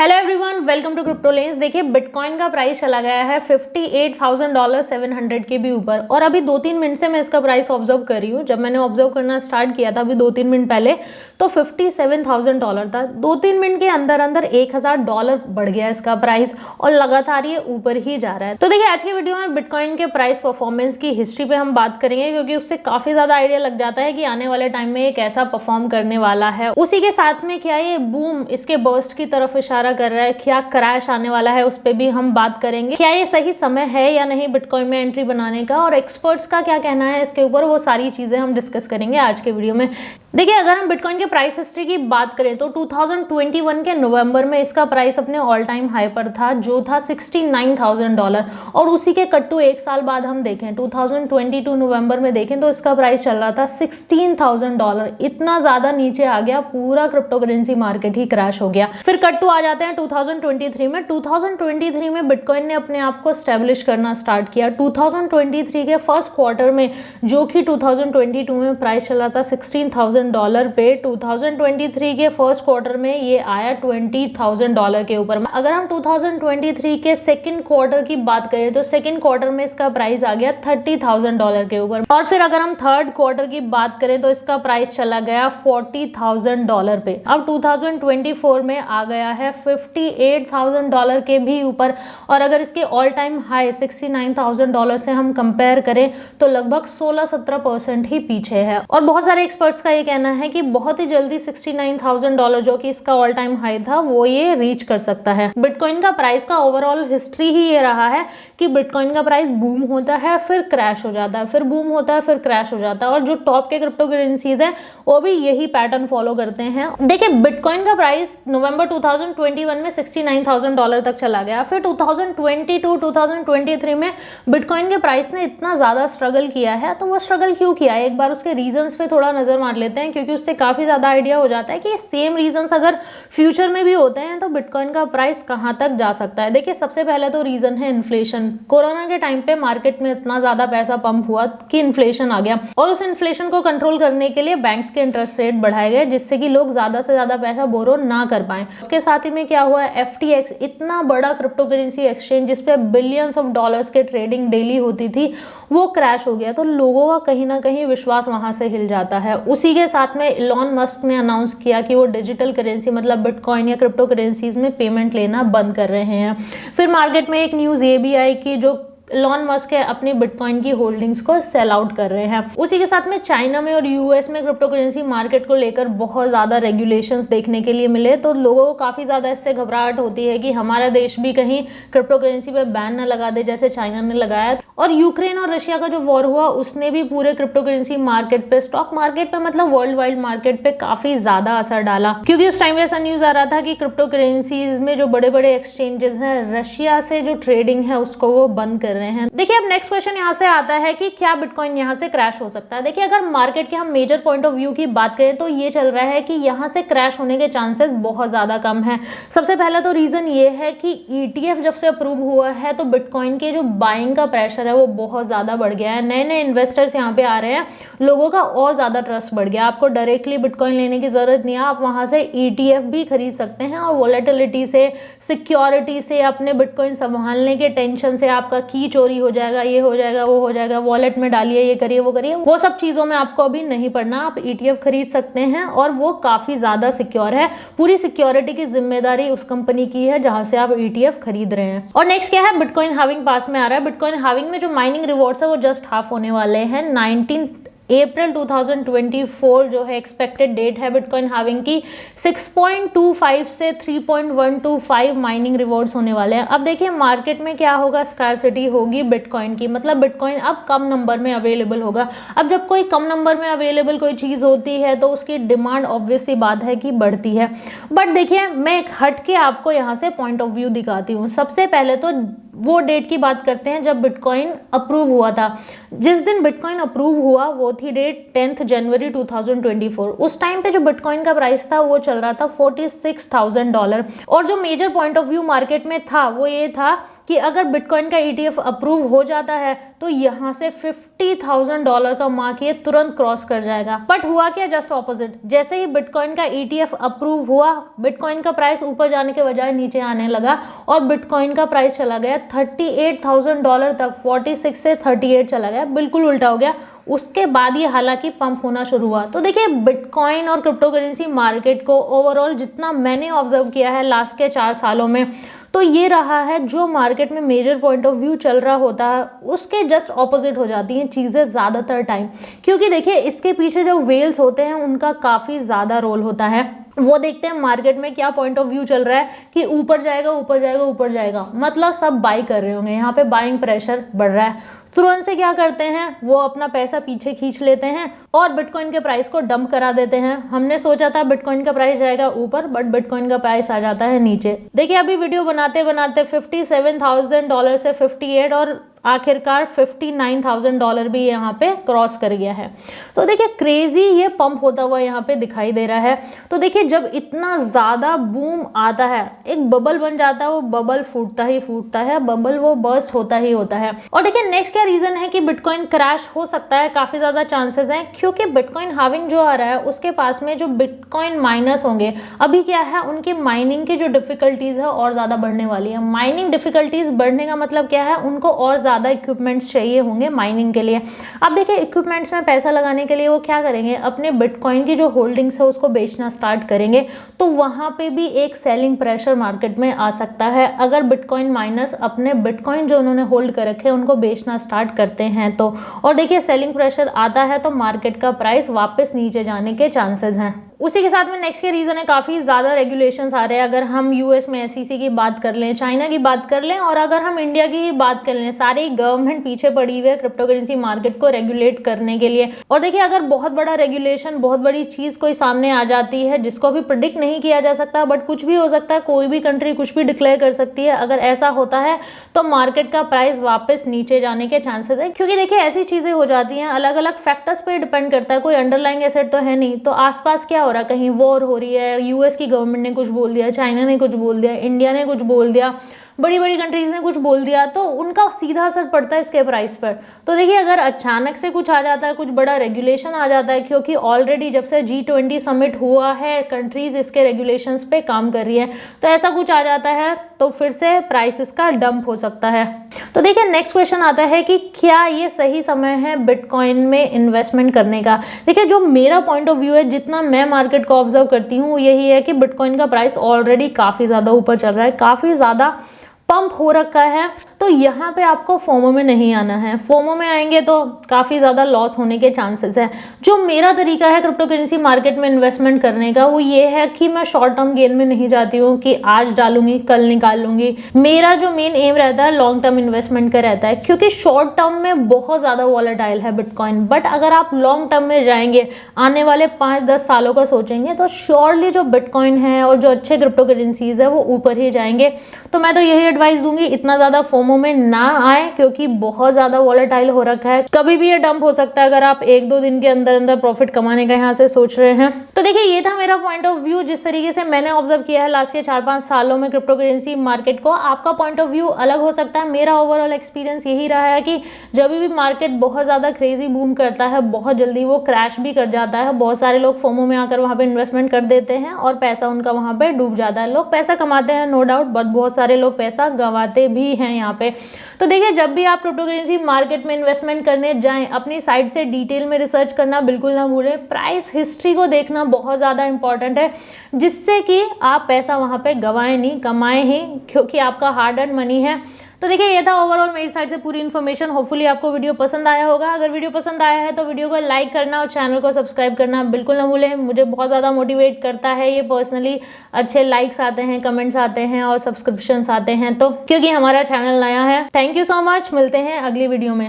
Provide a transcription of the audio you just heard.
Hello everyone, welcome to crypto lens. देखिए, bitcoin का price चला गया है $58,700 के भी ऊपर और अभी 2-3 मिनट से मैं इसका प्राइस ऑब्जर्व कर रही हूँ। जब मैंने ऑब्जर्व करना स्टार्ट किया था अभी 2-3 मिनट पहले तो $57,000 था। 2-3 मिनट के अंदर अंदर $1,000 बढ़ गया इसका प्राइस और लगातार ये ऊपर ही जा रहा है। तो देखिए, आज की वीडियो में बिटकॉइन के प्राइस परफॉर्मेंस की हिस्ट्री पे हम बात करेंगे, क्योंकि उससे काफी ज्यादा आइडिया लग जाता है कि आने वाले टाइम में ये कैसा परफॉर्म करने वाला है। उसी के साथ में क्या ये बूम इसके बर्स्ट की तरफ इशारा कर रहा है, क्या क्रैश आने वाला है उस पे भी हम बात करेंगे। क्या ये सही समय है या नहीं बिटकॉइन में एंट्री बनाने का, और एक्सपर्ट्स का क्या कहना है इसके ऊपर, वो सारी चीजें हम डिस्कस करेंगे आज के वीडियो में। देखिए, अगर हम बिटकॉइन के प्राइस हिस्ट्री की बात करें तो 2021 के नवंबर में इसका प्राइस अपने ऑल टाइम हाई पर था, जो था $69,000। और उसी के कट्टू एक साल बाद हम देखें 2022 नवंबर में देखें तो इसका प्राइस चल रहा था $16,000। इतना ज्यादा नीचे आ गया, पूरा क्रिप्टो करेंसी मार्केट ही क्रैश हो गया। फिर कट्टू आ जाते हैं 2023 में। 2023 में बिटकॉइन ने अपने आप को स्टैब्लिश करना स्टार्ट किया। 2023 के फर्स्ट क्वार्टर में, जो कि 2022 में प्राइस चला था $16,000 पे, 2023 के फर्स्ट क्वार्टर में ये आया $20,000 के ऊपर। अगर हम 2023 के सेकंड क्वार्टर की बात करें तो सेकंड क्वार्टर में इसका प्राइस आ गया $30,000 के ऊपर। और फिर अगर हम थर्ड क्वार्टर की बात करें तो इसका प्राइस चला गया $40,000 पे। अब 2024 में आ गया है $58,000 के भी ऊपर। और अगर इसके ऑल टाइम हाई $69,000 से हम कंपेयर करें तो लगभग 16-17% ही पीछे है। और बहुत सारे एक्सपर्ट्स का ये कहना है कि बहुत ही जल्दी $69,000, जो कि इसका ऑल टाइम हाई था, वो ये रीच कर सकता है। बिटकॉइन का प्राइस का ओवरऑल हिस्ट्री ही ये रहा है कि बिटकॉइन का प्राइस बूम होता है, फिर क्रैश हो जाता है, फिर बूम होता है, फिर क्रैश हो जाता है। और जो टॉप के क्रिप्टो करेंसीज है वो भी यही पैटर्न फॉलो करते हैं। देखिए, बिटकॉइन का प्राइस नवंबर 2021 में $69,000 तक चला गया। फिर 2022-2023 में बिटकॉइन के प्राइस ने इतना ज्यादा स्ट्रगल किया है। तो वो स्ट्रगल क्यों किया है, एक बार उसके रीजंस पे थोड़ा नजर मार लेते हैं, क्योंकि उससे काफी ज्यादा आइडिया हो जाता है कि सेम रीजंस अगर फ्यूचर में भी होते हैं तो बिटकॉइन का प्राइस कहां तक जा सकता है। देखिए, सबसे पहले तो रीजन है इन्फ्लेशन। कोरोना के टाइम पे मार्केट में इतना ज्यादा पैसा पंप हुआ कि इन्फ्लेशन आ गया, और उस इन्फ्लेशन को कंट्रोल करने के लिए बैंक्स के इंटरेस्ट रेट बढ़ाए गए, जिससे कि लोग ज्यादा से ज्यादा पैसा बोरो ना कर पाए। उसके साथ ही में क्या हुआ, FTX इतना बड़ा क्रिप्टो करेंसी एक्सचेंज जिसपे बिलियंस ऑफ डॉलर्स के ट्रेडिंग डेली होती थी, वो क्रैश हो गया। तो लोगों का कहीं ना कहीं विश्वास वहां से हिल जाता है। उसी के साथ में इलॉन मस्क ने अनाउंस किया कि वो डिजिटल करेंसी मतलब बिटकॉइन या क्रिप्टो करेंसीज में पेमेंट लेना बंद कर रहे हैं। फिर मार्केट में एक न्यूज ये भी आई कि जो इलॉन मस्क है अपनी बिटकॉइन की होल्डिंग्स को सेल आउट कर रहे हैं। उसी के साथ में चाइना में और US में क्रिप्टो करेंसी मार्केट को लेकर बहुत ज्यादा रेगुलेशंस देखने के लिए मिले। तो लोगों को काफी ज्यादा इससे घबराहट होती है कि हमारा देश भी कहीं क्रिप्टो करेंसी पे बैन न लगा दे, जैसे चाइना ने लगाया। और यूक्रेन और रशिया का जो वॉर हुआ उसने भी पूरे क्रिप्टो करेंसी मार्केट पे, स्टॉक मार्केट पे, मतलब वर्ल्ड वाइड मार्केट पे काफी ज्यादा असर डाला, क्योंकि उस टाइम ऐसा न्यूज आ रहा था कि क्रिप्टो करेंसीज में जो बड़े बड़े एक्सचेंजेस हैं, रशिया से जो ट्रेडिंग है उसको वो बंद कर रहे हैं। देखिए, अब नेक्स्ट क्वेश्चन यहाँ से आता है कि क्या बिटकॉइन यहाँ से क्रैश हो सकता है। देखिए, अगर मार्केट के हम मेजर पॉइंट ऑफ व्यू की बात करें तो ये चल रहा है कि यहाँ से क्रैश होने के चांसेस बहुत ज्यादा कम है। सबसे पहला तो रीजन ये है कि ETF जब से अप्रूव हुआ है तो बिटकॉइन के जो बाइंग का प्रेशर है वो बहुत ज्यादा बढ़ गया है। नए नए इन्वेस्टर्स यहाँ पे आ रहे हैं, लोगों का और ज्यादा ट्रस्ट बढ़ गया। आपको डायरेक्टली बिटकॉइन लेने की जरूरत नहीं है, आप वहां से ETF भी खरीद सकते हैं। और वोलेटिलिटी से, सिक्योरिटी से, अपने बिटकॉइन संभालने के टेंशन से, आपका की चोरी हो जाएगा, ये हो जाएगा, वो हो जाएगा, वॉलेट में डालिए, ये करिए, वो करिए, वो सब चीजों में आपको अभी नहीं पड़ना। आप ETF खरीद सकते हैं और वो काफी ज्यादा सिक्योर है। पूरी सिक्योरिटी की जिम्मेदारी उस कंपनी की है जहां से आप ETF खरीद रहे हैं। और नेक्स्ट क्या है, बिटकॉइन हाविंग पास में आ रहा है। बिटकॉइन हाविंग में जो माइनिंग रिवॉर्ड्स है वो जस्ट हाफ होने वाले हैं। 19 अप्रैल 2024 जो है एक्सपेक्टेड डेट है बिटकॉइन हाविंग की। 6.25 से 3.125 माइनिंग रिवॉर्ड्स होने वाले हैं। अब देखिए, मार्केट में क्या होगा, स्कार्सिटी होगी बिटकॉइन की, मतलब बिटकॉइन अब कम नंबर में अवेलेबल होगा। अब जब कोई कम नंबर में अवेलेबल कोई चीज होती है तो उसकी डिमांड ऑब्वियस सी बात है कि बढ़ती है। बट देखिए, मैं एक हट के आपको यहाँ से पॉइंट ऑफ व्यू दिखाती हूँ। सबसे पहले तो वो डेट की बात करते हैं जब बिटकॉइन अप्रूव हुआ था। जिस दिन बिटकॉइन अप्रूव हुआ वो थी डेट 10 जनवरी 2024। उस टाइम पे जो बिटकॉइन का प्राइस था वो चल रहा था $46,000। और जो major point of view market में था वो ये था कि अगर बिटकॉइन का ETF अप्रूव हो जाता है तो यहाँ से $50,000 का मार्क ये तुरंत क्रॉस कर जाएगा। बट हुआ क्या, जस्ट ऑपोजिट। जैसे ही बिटकॉइन का ETF अप्रूव हुआ, बिटकॉइन का प्राइस ऊपर जाने के बजाय नीचे आने लगा और बिटकॉइन का प्राइस चला गया $38,000 तक, 46 से 38 चला गया, बिल्कुल उल्टा हो गया। उसके बाद ये हालांकि पंप होना शुरू हुआ। तो देखिए बिटकॉइन और क्रिप्टो करेंसी मार्केट को ओवरऑल जितना मैंने ऑब्जर्व किया है लास्ट के 4 सालों में, तो ये रहा है जो मार्केट में मेजर पॉइंट ऑफ व्यू चल रहा होता है उसके जस्ट ऑपोजिट हो जाती हैं चीज़ें ज़्यादातर टाइम। क्योंकि देखिए इसके पीछे जो वेल्स होते हैं उनका काफ़ी ज़्यादा रोल होता है। वो देखते हैं मार्केट में क्या पॉइंट ऑफ व्यू चल रहा है कि ऊपर जाएगा ऊपर जाएगा ऊपर जाएगा, मतलब सब बाई कर रहे होंगे, यहाँ पे बाइंग प्रेशर बढ़ रहा है। तुरंत से क्या करते हैं, वो अपना पैसा पीछे खींच लेते हैं और बिटकॉइन के प्राइस को डंप करा देते हैं। हमने सोचा था बिटकॉइन का प्राइस जाएगा ऊपर, बट बिटकॉइन का प्राइस आ जाता है नीचे। देखिए अभी वीडियो बनाते बनाते $57,000 से 58 और आखिरकार $59,000 भी यहाँ पे क्रॉस कर गया है। तो देखिए क्रेजी ये पंप होता हुआ यहाँ पे दिखाई दे रहा है। तो देखिए जब इतना ज़्यादा बूम आता है, एक बबल बन जाता है, वो बबल फूटता ही फूटता है, बबल वो बर्स्ट होता ही होता है। और देखिए नेक्स्ट क्या रीज़न है कि बिटकॉइन क्रैश हो सकता है, काफ़ी ज़्यादा चांसेस हैं, क्योंकि बिटकॉइन हाविंग जो आ रहा है उसके पास में जो बिटकॉइन माइनर्स होंगे अभी क्या है, उनकी माइनिंग की जो डिफिकल्टीज़ है और ज़्यादा बढ़ने वाली है। माइनिंग डिफिकल्टीज़ बढ़ने का मतलब क्या है, उनको और ज़्यादा इक्विपमेंट्स चाहिए होंगे माइनिंग के लिए। अब देखिए इक्विपमेंट्स में पैसा लगाने के लिए वो क्या करेंगे, अपने बिटकॉइन की जो होल्डिंग्स है उसको बेचना स्टार्ट करेंगे। तो वहाँ पे भी एक सेलिंग प्रेशर मार्केट में आ सकता है अगर बिटकॉइन माइनर्स अपने बिटकॉइन जो उन्होंने होल्ड कर रखे हैं उनको बेचना स्टार्ट करते हैं तो। और देखिए सेलिंग प्रेशर आता है तो मार्केट का प्राइस वापस नीचे जाने के चांसेस हैं। उसी के साथ में नेक्स्ट के रीज़न है काफ़ी ज़्यादा रेगुलेशंस आ रहे हैं। अगर हम यूएस में SEC की बात कर लें, चाइना की बात कर लें और अगर हम इंडिया की बात कर लें, सारी गवर्नमेंट पीछे पड़ी हुई है क्रिप्टो करेंसी मार्केट को रेगुलेट करने के लिए। और देखिए अगर बहुत बड़ा रेगुलेशन, बहुत बड़ी चीज़ कोई सामने आ जाती है जिसको अभी प्रिडिक्ट नहीं किया जा सकता, बट कुछ भी हो सकता है, कोई भी कंट्री कुछ भी डिक्लेयर कर सकती है। अगर ऐसा होता है तो मार्केट का प्राइस वापस नीचे जाने के चांसेस है, क्योंकि देखिए ऐसी चीज़ें हो जाती हैं, अलग अलग फैक्टर्स पर डिपेंड करता है, कोई अंडरलाइंग एसेट तो है नहीं। तो आसपास क्या हो रहा है, कहीं वॉर हो रही है, यूएस की गवर्नमेंट ने कुछ बोल दिया, चाइना ने कुछ बोल दिया, इंडिया ने कुछ बोल दिया, बड़ी बड़ी कंट्रीज ने कुछ बोल दिया, तो उनका सीधा असर पड़ता है इसके प्राइस पर। तो देखिए अगर अचानक से कुछ आ जाता है, कुछ बड़ा रेगुलेशन आ जाता है, क्योंकि ऑलरेडी जब से G20 समिट हुआ है कंट्रीज इसके रेगुलेशंस पे काम कर रही है, तो ऐसा कुछ आ जाता है तो फिर से प्राइसेस का डंप हो सकता है। तो देखिए नेक्स्ट क्वेश्चन आता है कि क्या ये सही समय है बिटकॉइन में इन्वेस्टमेंट करने का। देखिए जो मेरा पॉइंट ऑफ व्यू है, जितना मैं मार्केट को ऑब्जर्व करती हूँ, यही है कि बिटकॉइन का प्राइस ऑलरेडी काफ़ी ज़्यादा ऊपर चल रहा है, काफ़ी ज़्यादा पंप हो रखा है। तो यहाँ पे आपको फोमो में नहीं आना है। फोमो में आएंगे तो काफ़ी ज़्यादा लॉस होने के चांसेस है। जो मेरा तरीका है क्रिप्टो करेंसी मार्केट में इन्वेस्टमेंट करने का, वो ये है कि मैं शॉर्ट टर्म गेन में नहीं जाती हूँ कि आज डालूंगी कल निकाल लूंगी। मेरा जो मेन एम रहता है लॉन्ग टर्म इन्वेस्टमेंट का रहता है, क्योंकि शॉर्ट टर्म में बहुत ज़्यादा वॉलेटाइल है बिटकॉइन। बट अगर आप लॉन्ग टर्म में जाएंगे, आने वाले 5-10 सालों का सोचेंगे, तो श्योरली जो बिटकॉइन है और जो अच्छे क्रिप्टो करेंसीज है वो ऊपर ही जाएंगे। तो मैं तो यही एडवाइस दूंगी, इतना ज़्यादा फोमो में ना आए, क्योंकि बहुत ज़्यादा वॉलेटाइल हो रखा है, कभी भी ये डंप हो सकता है अगर आप 1-2 दिन के अंदर अंदर प्रॉफिट कमाने का यहाँ से सोच रहे हैं। तो देखिए ये था मेरा पॉइंट ऑफ व्यू, जिस तरीके से मैंने ऑब्जर्व किया है लास्ट के 4-5 सालों में क्रिप्टो करेंसी मार्केट को। आपका पॉइंट ऑफ व्यू अलग हो सकता है। मेरा ओवरऑल एक्सपीरियंस यही रहा है कि जब भी मार्केट बहुत ज़्यादा क्रेजी बूम करता है, बहुत जल्दी वो क्रैश भी कर जाता है। बहुत सारे लोग फोमो में आकर वहाँ पे इन्वेस्टमेंट कर देते हैं और पैसा उनका वहाँ पे डूब जाता है। लोग पैसा कमाते हैं नो डाउट, बट बहुत सारे लोग पैसा गंवाते भी हैं यहाँ पे। तो देखिए जब भी आप क्रिप्टो करेंसी मार्केट में इन्वेस्टमेंट करने जाएं, अपनी साइड से डिटेल में रिसर्च करना बिल्कुल ना भूलें। प्राइस हिस्ट्री को देखना बहुत ज़्यादा इंपॉर्टेंट है, जिससे कि आप पैसा वहाँ पे गंवाएं नहीं, कमाएं ही, क्योंकि आपका हार्ड अर्न मनी है। तो देखिए ये था ओवरऑल मेरी साइड से पूरी इन्फॉर्मेशन। होपफुली आपको वीडियो पसंद आया होगा। अगर वीडियो पसंद आया है तो वीडियो को लाइक करना और चैनल को सब्सक्राइब करना बिल्कुल ना भूलें। मुझे बहुत ज़्यादा मोटिवेट करता है ये पर्सनली। अच्छे लाइक्स आते हैं, कमेंट्स आते हैं और सब्सक्रिप्शंस आते हैं, तो क्योंकि हमारा चैनल नया है। थैंक यू सो मच, मिलते हैं अगली वीडियो में।